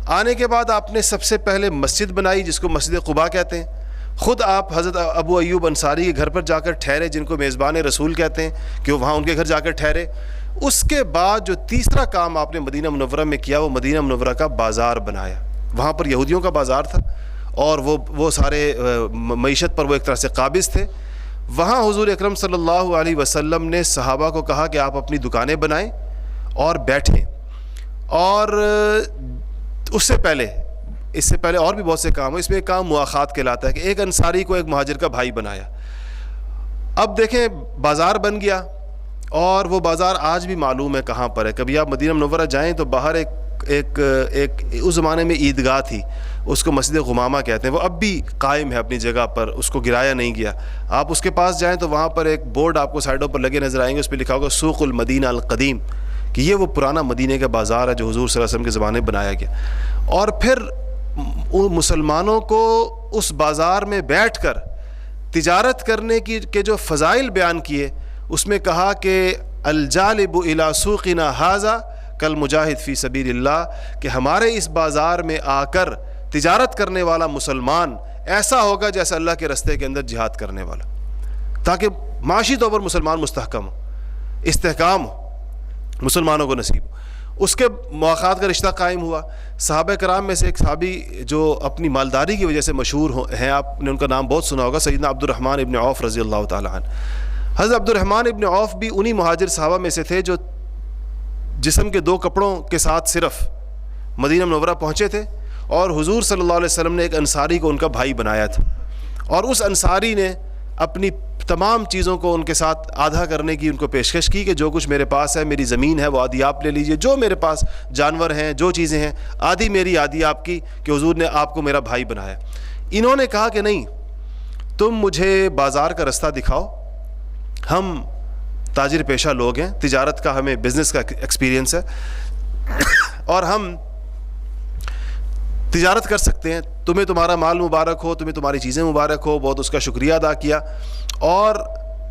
آنے کے بعد آپ نے سب سے پہلے مسجد بنائی جس کو مسجد قباء کہتے ہیں. خود آپ حضرت ابو ایوب انصاری کے گھر پر جا کر ٹھہرے جن کو میزبان رسول کہتے ہیں کہ وہ وہاں ان کے گھر جا کر ٹھہرے. اس کے بعد جو تیسرا کام آپ نے مدینہ منورہ میں کیا وہ مدینہ منورہ کا بازار بنایا. وہاں پر یہودیوں کا بازار تھا اور وہ سارے معیشت پر وہ ایک طرح سے قابض تھے. وہاں حضور اکرم صلی اللہ علیہ وسلم نے صحابہ کو کہا کہ آپ اپنی دکانیں بنائیں اور بیٹھیں. اور اس سے پہلے اور بھی بہت سے کام ہیں. اس میں ایک کام مواخات کہلاتا ہے کہ ایک انصاری کو ایک مہاجر کا بھائی بنایا. اب دیکھیں بازار بن گیا اور وہ بازار آج بھی معلوم ہے کہاں پر ہے. کبھی آپ مدینہ منورہ جائیں تو باہر ایک اس زمانے میں عیدگاہ تھی, اس کو مسجد غمامہ کہتے ہیں, وہ اب بھی قائم ہے اپنی جگہ پر, اس کو گرایا نہیں گیا. آپ اس کے پاس جائیں تو وہاں پر ایک بورڈ آپ کو سائڈوں پر لگے نظر آئیں گے, اس پہ لکھا ہوگا سوق المدینہ القدیم, کہ یہ وہ پرانا مدینے کا بازار ہے جو حضور صلی اللہ علیہ وسلم کے زمانے میں بنایا گیا. اور پھر مسلمانوں کو اس بازار میں بیٹھ کر تجارت کرنے کے جو فضائل بیان کیے, اس میں کہا کہ الجالب الی سوقنا ھذا کالمجاہد فی سبیل اللہ, کہ ہمارے اس بازار میں آ کر تجارت کرنے والا مسلمان ایسا ہوگا جیسا اللہ کے رستے کے اندر جہاد کرنے والا, تاکہ معاشی طور پر مسلمان مستحکم ہو, استحکام ہو, مسلمانوں کو نصیب ہو. اس کے مواخات کا رشتہ قائم ہوا. صحابہ کرام میں سے ایک صحابی جو اپنی مالداری کی وجہ سے مشہور ہیں, آپ نے ان کا نام بہت سنا ہوگا, سیدنا عبد الرحمن ابن عوف رضی اللہ تعالی عنہ. حضرت عبد الرحمن ابن عوف بھی انہی مہاجر صحابہ میں سے تھے جو جسم کے 2 کپڑوں کے ساتھ صرف مدینہ منورہ پہنچے تھے, اور حضور صلی اللہ علیہ وسلم نے ایک انصاری کو ان کا بھائی بنایا تھا, اور اس انصاری نے اپنی تمام چیزوں کو ان کے ساتھ آدھا کرنے کی ان کو پیشکش کی کہ جو کچھ میرے پاس ہے, میری زمین ہے وہ آدھی آپ لے لیجئے, جو میرے پاس جانور ہیں, جو چیزیں ہیں, آدھی میری آدھی آپ کی, کہ حضور نے آپ کو میرا بھائی بنایا. انہوں نے کہا کہ نہیں, تم مجھے بازار کا رستہ دکھاؤ, ہم تاجر پیشہ لوگ ہیں, تجارت کا ہمیں بزنس کا ایکسپیرینس ہے اور ہم تجارت کر سکتے ہیں, تمہیں تمہارا مال مبارک ہو, تمہیں تمہاری چیزیں مبارک ہو. بہت اس کا شکریہ ادا کیا اور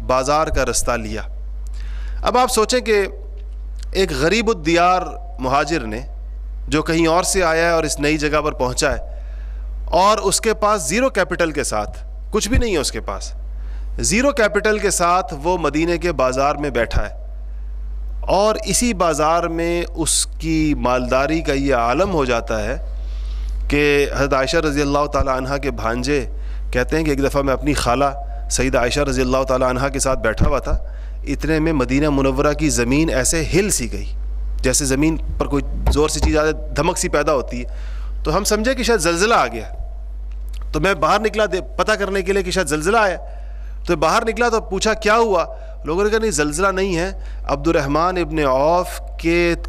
بازار کا رستہ لیا. اب آپ سوچیں کہ ایک غریب الدیار مہاجر نے جو کہیں اور سے آیا ہے اور اس نئی جگہ پر پہنچا ہے, اور اس کے پاس زیرو کیپٹل کے ساتھ, کچھ بھی نہیں ہے اس کے پاس, زیرو کیپٹل کے ساتھ وہ مدینے کے بازار میں بیٹھا ہے, اور اسی بازار میں اس کی مالداری کا یہ عالم ہو جاتا ہے کہ حضرت عائشہ رضی اللہ تعالی عنہ کے بھانجے کہتے ہیں کہ ایک دفعہ میں اپنی خالہ سیدہ عائشہ رضی اللہ تعالی عنہ کے ساتھ بیٹھا ہوا تھا, اتنے میں مدینہ منورہ کی زمین ایسے ہل سی گئی جیسے زمین پر کوئی زور سی چیز آ جائے, دھمک سی پیدا ہوتی ہے. تو ہم سمجھے کہ شاید زلزلہ آ گیا, تو میں باہر نکلا پتہ کرنے کے لیے کہ شاید زلزلہ آیا. تو باہر نکلا تو پوچھا کیا ہوا, لوگوں نے کہا نہیں زلزلہ نہیں ہے, عبد الرحمن ابن عوف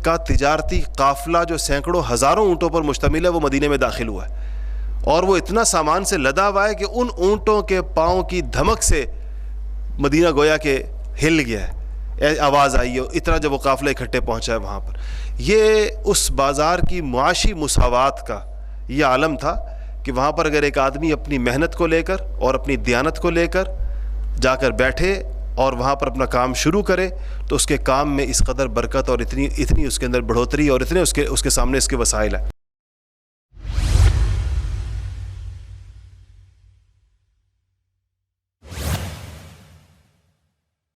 کا تجارتی قافلہ جو سینکڑوں ہزاروں اونٹوں پر مشتمل ہے وہ مدینے میں داخل ہوا ہے, اور وہ اتنا سامان سے لدا ہوا ہے کہ ان اونٹوں کے پاؤں کی دھمک سے مدینہ گویا کہ ہل گیا ہے, آواز آئی ہے اتنا جب وہ قافلہ اکٹھے پہنچا ہے وہاں پر. یہ اس بازار کی معاشی مساوات کا یہ عالم تھا کہ وہاں پر اگر ایک آدمی اپنی محنت کو لے کر اور اپنی دیانت کو لے کر جا کر بیٹھے اور وہاں پر اپنا کام شروع کرے تو اس کے کام میں اس قدر برکت اور اتنی اس کے اندر بڑھوتری اور اتنے اس کے سامنے اس کے وسائل ہیں.